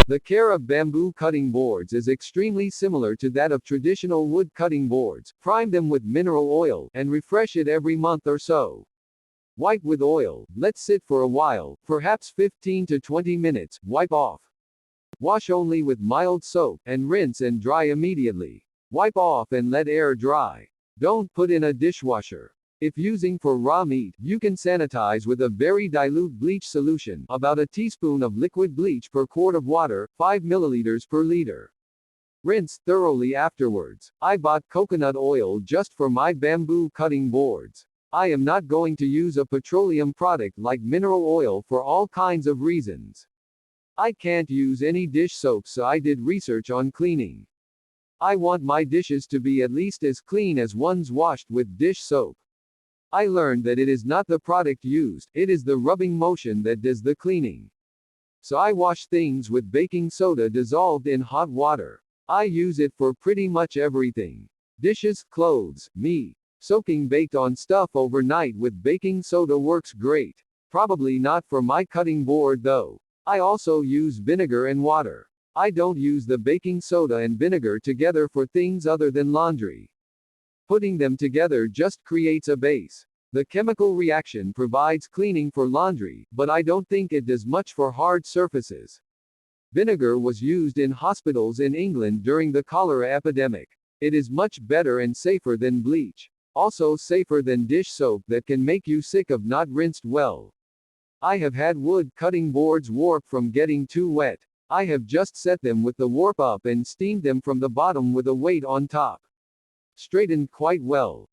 The care of bamboo cutting boards is extremely similar to that of traditional wood cutting boards. Prime them with mineral oil, and refresh it every month or so. Wipe with oil, let sit for a while, perhaps 15 to 20 minutes, wipe off. Wash only with mild soap, and rinse and dry immediately. Wipe off and let air dry. Don't put in a dishwasher. If using for raw meat, you can sanitize with a very dilute bleach solution, about a teaspoon of liquid bleach per quart of water, 5 milliliters per liter. Rinse thoroughly afterwards. I bought coconut oil just for my bamboo cutting boards. I am not going to use a petroleum product like mineral oil for all kinds of reasons. I can't use any dish soap, so I did research on cleaning. I want my dishes to be at least as clean as ones washed with dish soap. I learned that it is not the product used, it is the rubbing motion that does the cleaning. So I wash things with baking soda dissolved in hot water. I use it for pretty much everything. Dishes, clothes, meat. Soaking baked on stuff overnight with baking soda works great. Probably not for my cutting board though. I also use vinegar and water. I don't use the baking soda and vinegar together for things other than laundry. Putting them together just creates a base. The chemical reaction provides cleaning for laundry, but I don't think it does much for hard surfaces. Vinegar was used in hospitals in England during the cholera epidemic. It is much better and safer than bleach. Also safer than dish soap that can make you sick of not rinsed well. I have had wood cutting boards warp from getting too wet. I have just set them with the warp up and steamed them from the bottom with a weight on top. Straightened quite well.